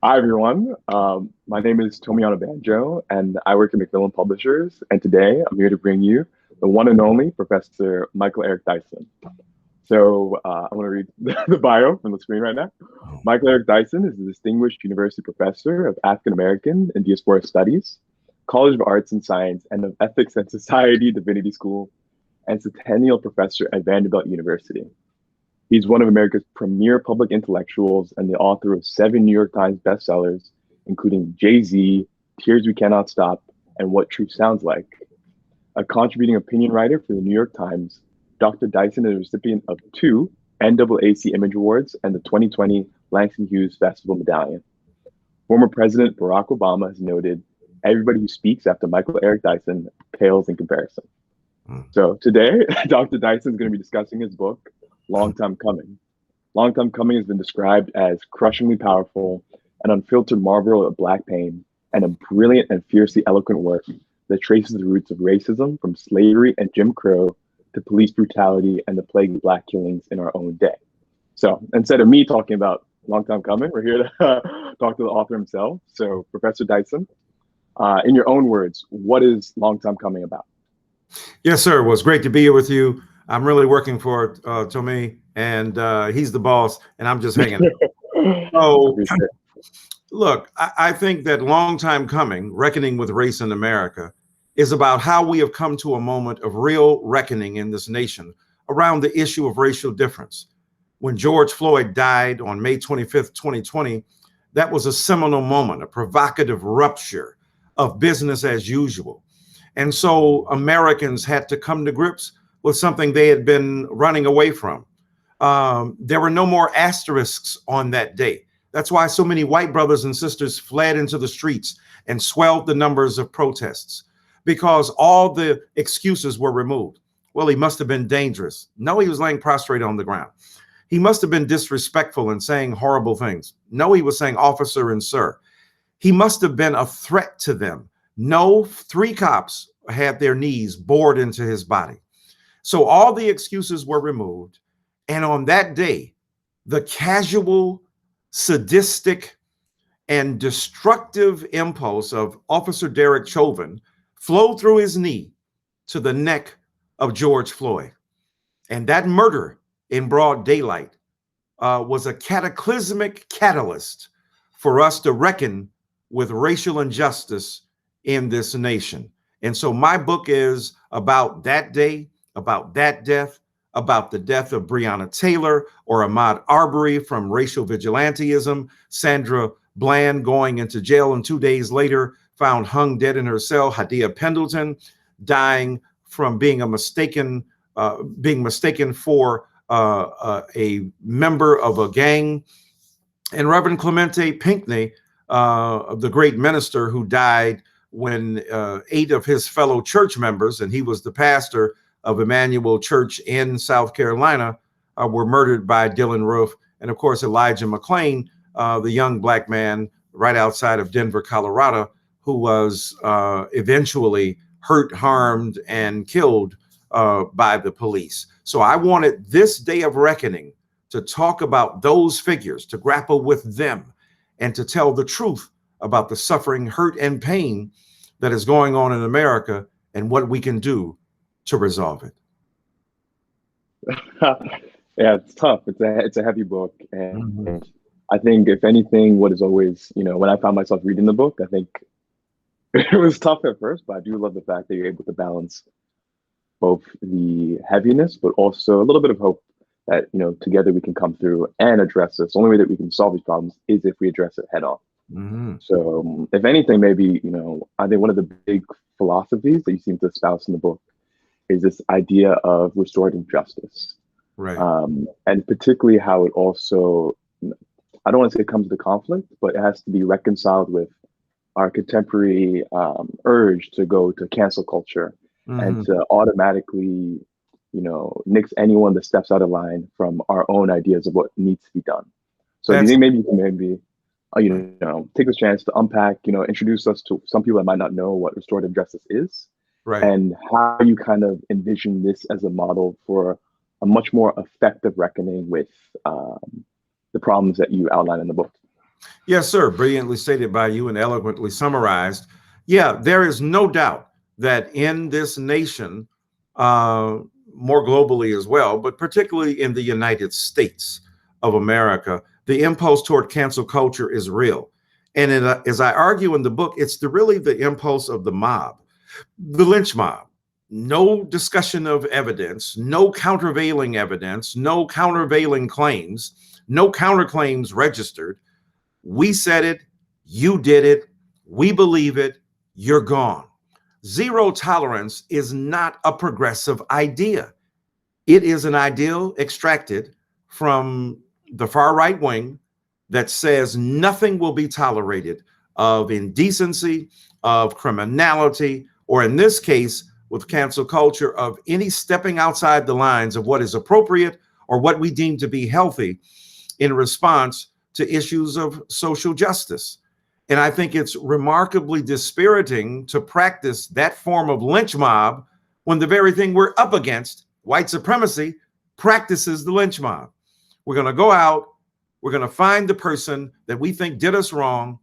Hi, everyone. My name is Tomi Banjo, and I work at Macmillan Publishers. And today I'm here to bring you the one and only Professor Michael Eric Dyson. So I'm going to read the bio from the screen right now. Michael Eric Dyson is a distinguished university professor of African American and Diaspora Studies, College of Arts and Science, and of Ethics and Society Divinity School, and Centennial Professor at Vanderbilt University. He's one of America's premier public intellectuals and the author of 7 New York Times bestsellers, including Jay-Z, Tears We Cannot Stop, and What Truth Sounds Like. A contributing opinion writer for the New York Times, Dr. Dyson is a recipient of 2 NAAC Image Awards and the 2020 Langston Hughes Festival Medallion. Former President Barack Obama has noted, "Everybody who speaks after Michael Eric Dyson pales in comparison." So today, Dr. Dyson is going to be discussing his book, Long Time Coming. Long Time Coming has been described as crushingly powerful, an unfiltered marvel of Black pain, and a brilliant and fiercely eloquent work that traces the roots of racism from slavery and Jim Crow to police brutality and the plague of Black killings in our own day. So instead of me talking about Long Time Coming, we're here to talk to the author himself. So Professor Dyson, in your own words, what is Long Time Coming about? Yes, sir. Well, it's great to be here with you. I'm really working for Tomi, and he's the boss, and I'm just hanging out. So, look, I think that Long Time Coming, Reckoning with Race in America, is about how we have come to a moment of real reckoning in this nation around the issue of racial difference. When George Floyd died on May 25th, 2020, that was a seminal moment, a provocative rupture of business as usual. And so Americans had to come to grips with something they had been running away from. There were no more asterisks on that day. That's why so many white brothers and sisters fled into the streets and swelled the numbers of protests, because all the excuses were removed. Well, he must have been dangerous. No, he was laying prostrate on the ground. He must have been disrespectful and saying horrible things. No, he was saying officer and sir. He must have been a threat to them. No, 3 cops had their knees bored into his body. So all the excuses were removed. And on that day, the casual, sadistic, and destructive impulse of Officer Derek Chauvin flowed through his knee to the neck of George Floyd. And that murder in broad daylight was a cataclysmic catalyst for us to reckon with racial injustice in this nation. And so my book is about that day, about that death, about the death of Breonna Taylor or Ahmaud Arbery from racial vigilantism, Sandra Bland going into jail and 2 days later found hung dead in her cell, Hadia Pendleton dying from being mistaken for a member of a gang, and Reverend Clementa Pinckney, the great minister who died when 8 of his fellow church members, and he was the pastor of Emmanuel Church in South Carolina, were murdered by Dylan Roof. And of course, Elijah McClain, the young Black man right outside of Denver, Colorado, who was eventually hurt, harmed, and killed by the police. So I wanted this day of reckoning to talk about those figures, to grapple with them, and to tell the truth about the suffering, hurt, and pain that is going on in America and what we can do to resolve it. Yeah, it's tough. It's a heavy book. And I think, if anything, what is always, when I found myself reading the book, I think it was tough at first, but I do love the fact that you're able to balance both the heaviness, but also a little bit of hope that, together we can come through and address this. The only way that we can solve these problems is if we address it head on. So if anything, maybe, I think one of the big philosophies that you seem to espouse in the book is this idea of restorative justice. Right. And particularly how it also, I don't want to say it comes to conflict, but it has to be reconciled with our contemporary urge to go to cancel culture and to automatically, nix anyone that steps out of line from our own ideas of what needs to be done. So do you think maybe you can take this chance to unpack, introduce us to some people that might not know what restorative justice is, right, and how you kind of envision this as a model for a much more effective reckoning with the problems that you outline in the book? Yes, sir. Brilliantly stated by you and eloquently summarized. Yeah, there is no doubt that in this nation, more globally as well, but particularly in the United States of America, the impulse toward cancel culture is real. And as I argue in the book, it's really the impulse of the mob, the lynch mob. No discussion of evidence, no countervailing evidence, no countervailing claims, no counterclaims registered. We said it, you did it, we believe it, you're gone. Zero tolerance is not a progressive idea. It is an ideal extracted from the far right wing that says nothing will be tolerated of indecency, of criminality, or in this case, with cancel culture, of any stepping outside the lines of what is appropriate or what we deem to be healthy in response to issues of social justice. And I think it's remarkably dispiriting to practice that form of lynch mob when the very thing we're up against, white supremacy, practices the lynch mob. We're going to go out, we're going to find the person that we think did us wrong,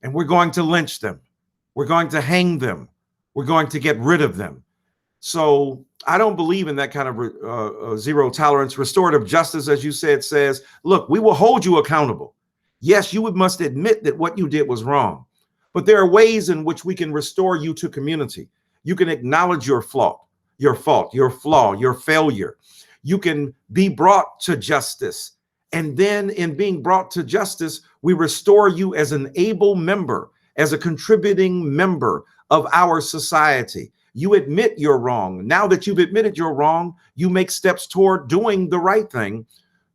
and we're going to lynch them. We're going to hang them. We're going to get rid of them. So I don't believe in that kind of zero tolerance. Restorative justice, as you said, says, look, we will hold you accountable. Yes, you must admit that what you did was wrong, but there are ways in which we can restore you to community. You can acknowledge your fault, your flaw, your failure. You can be brought to justice. And then in being brought to justice, we restore you as an able member, as a contributing member of our society. You admit you're wrong. Now that you've admitted you're wrong, you make steps toward doing the right thing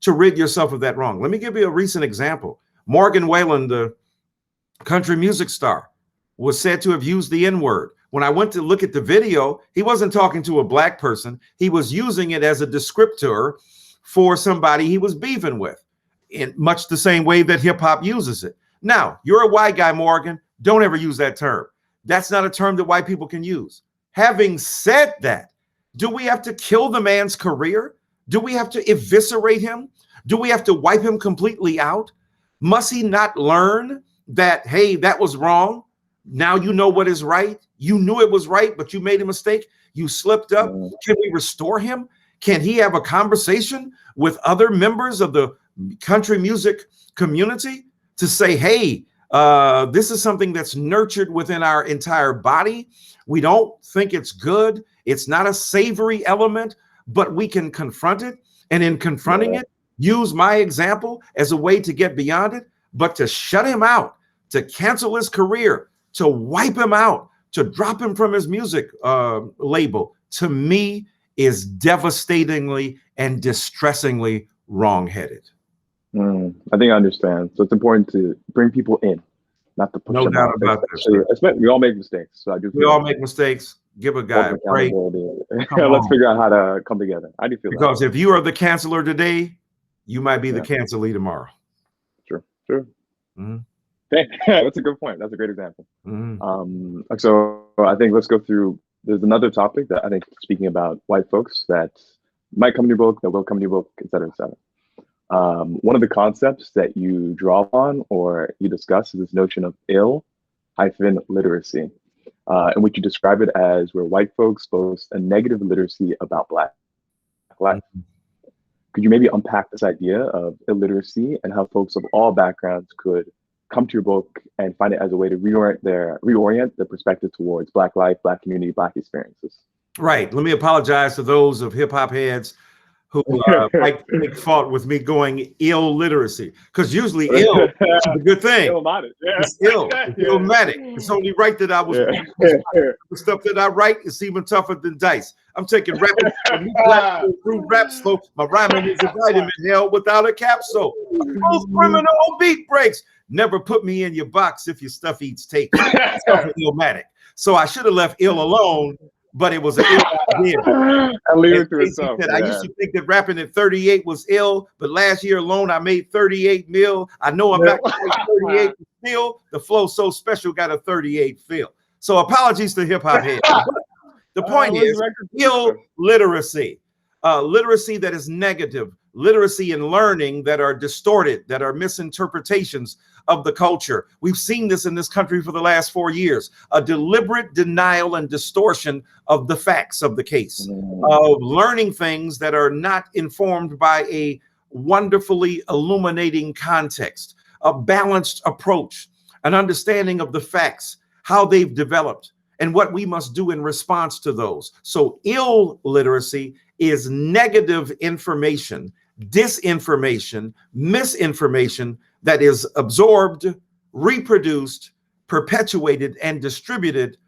to rid yourself of that wrong. Let me give you a recent example. Morgan Wallen, the country music star, was said to have used the N-word. When I went to look at the video, he wasn't talking to a black person. He was using it as a descriptor for somebody he was beefing with, in much the same way that hip hop uses it. Now, you're a white guy, Morgan. Don't ever use that term. That's not a term that white people can use. Having said that, do we have to kill the man's career? Do we have to eviscerate him? Do we have to wipe him completely out? Must he not learn that, hey, that was wrong? Now you know what is right. You knew it was right, but you made a mistake. You slipped up. Can we restore him? Can he have a conversation with other members of the country music community to say, hey, this is something that's nurtured within our entire body. We don't think it's good. It's not a savory element, but we can confront it. And in confronting it, use my example as a way to get beyond it, but to shut him out, to cancel his career, to wipe him out, to drop him from his music label, to me is devastatingly and distressingly wrong-headed. I think I understand. So it's important to bring people in, not to push them out. No doubt about this. We all make mistakes. So I do. We all make mistakes. Give a guy a break. Let's figure out how to come together. I do feel because if you are the canceller today, you might be the cancelee tomorrow. Sure. That's a good point. That's a great example. So I think let's go through. There's another topic that I think, speaking about white folks, that might come in your book, that will come in your book, et cetera, et cetera. One of the concepts that you draw on or you discuss is this notion of ill-literacy, in which you describe it as where white folks boast a negative literacy about Black life. Could you maybe unpack this idea of illiteracy and how folks of all backgrounds could come to your book and find it as a way to reorient their perspective towards Black life, Black community, Black experiences? Right. Let me apologize to those of hip hop heads who might take fault with me going illiteracy, because usually ill is a good thing. It's ill. It's illmatic. It's only right that I was. The stuff that I write is even tougher than dice. I'm taking rap through rap slow. My rhyming is a vitamin hell without a capsule. Most criminal beat breaks. Never put me in your box if your stuff eats tape. It's illmatic. So I should have left ill alone. But it was an ill idea. I leave it to itself. I used to think that rapping at 38 was ill, but last year alone I made 38 mil. I know I'm back to 38 still. The flow so special got a 38 feel. So apologies to hip hop heads. The point is illiteracy, literacy that is negative, literacy and learning that are distorted, that are misinterpretations of the culture. We've seen this in this country for the last 4 years, a deliberate denial and distortion of the facts of the case, of learning things that are not informed by a wonderfully illuminating context, a balanced approach, an understanding of the facts, how they've developed, and what we must do in response to those. So illiteracy is negative information, disinformation, misinformation that is absorbed, reproduced, perpetuated, and distributed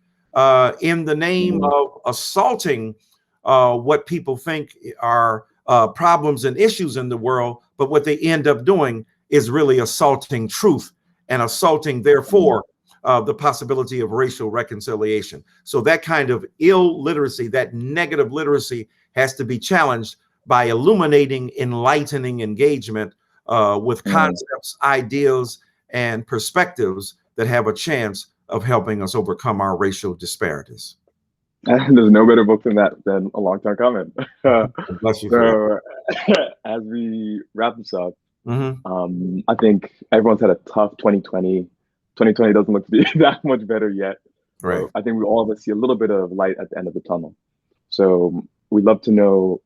in the name of assaulting what people think are problems and issues in the world. But what they end up doing is really assaulting truth and assaulting, therefore, the possibility of racial reconciliation. So that kind of illiteracy, that negative literacy, has to be challenged by illuminating, enlightening engagement with concepts, ideas, and perspectives that have a chance of helping us overcome our racial disparities. There's no better book than that, than A Long Time Coming. Bless you. So as we wrap this up, I think everyone's had a tough 2020. 2020 doesn't look to be that much better yet. Right. So I think we all of us see a little bit of light at the end of the tunnel. So we'd love to know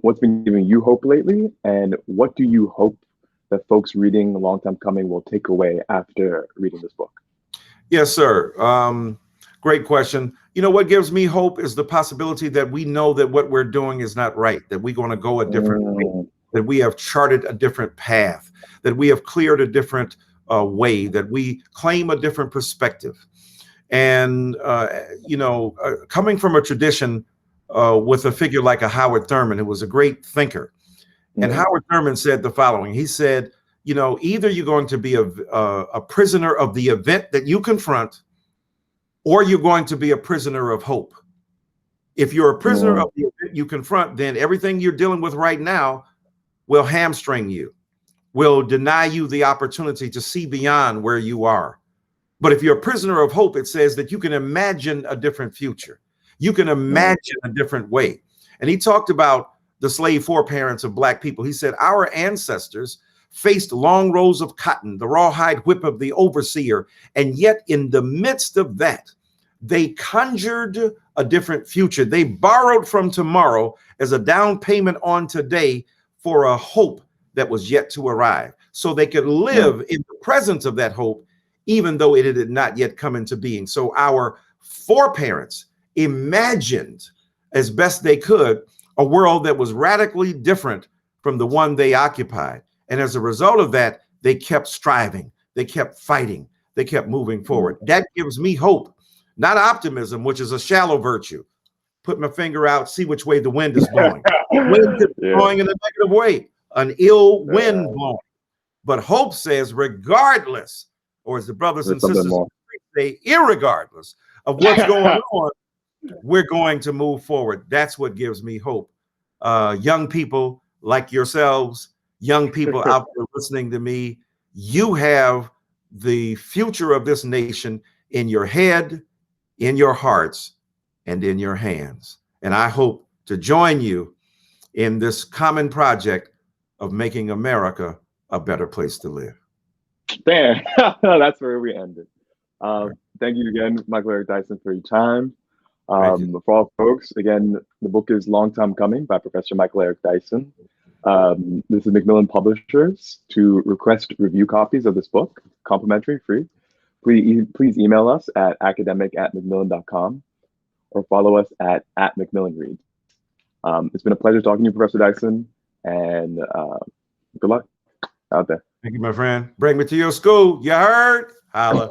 what's been giving you hope lately, and what do you hope that folks reading A Long Time Coming will take away after reading this book? Yes, sir. Great question. You know, what gives me hope is the possibility that we know that what we're doing is not right, that we're going to go a different way, that we have charted a different path, that we have cleared a different way, that we claim a different perspective. And, coming from a tradition with a figure like a Howard Thurman, who was a great thinker. And Howard Thurman said the following. He said, either you're going to be a prisoner of the event that you confront, or you're going to be a prisoner of hope. If you're a prisoner of the event you confront, then everything you're dealing with right now will hamstring you, will deny you the opportunity to see beyond where you are. But if you're a prisoner of hope, it says that you can imagine a different future. You can imagine a different way. And he talked about the slave foreparents of Black people. He said, our ancestors faced long rows of cotton, the rawhide whip of the overseer, and yet in the midst of that, they conjured a different future. They borrowed from tomorrow as a down payment on today for a hope that was yet to arrive, so they could live in the presence of that hope, even though it had not yet come into being. So our foreparents imagined as best they could a world that was radically different from the one they occupied. And as a result of that, they kept striving, they kept fighting, they kept moving forward. That gives me hope, not optimism, which is a shallow virtue. Put my finger out, see which way the wind is blowing. Wind is blowing in a negative way, an ill wind blowing. But hope says, regardless, or as the brothers and sisters say, irregardless of what's going on, we're going to move forward. That's what gives me hope. Young people like yourselves, young people out there listening to me, you have the future of this nation in your head, in your hearts, and in your hands. And I hope to join you in this common project of making America a better place to live. Bam. That's where we ended. Thank you again, Michael Eric Dyson, for your time. For all folks, again, the book is Long Time Coming by Professor Michael Eric Dyson. This is Macmillan Publishers. To request review copies of this book, complimentary, free, please email us at academic@macmillan.com or follow us at @MacmillanReads. It's been a pleasure talking to you, Professor Dyson, and good luck out there. Thank you, my friend. Bring me to your school. You heard? Holla.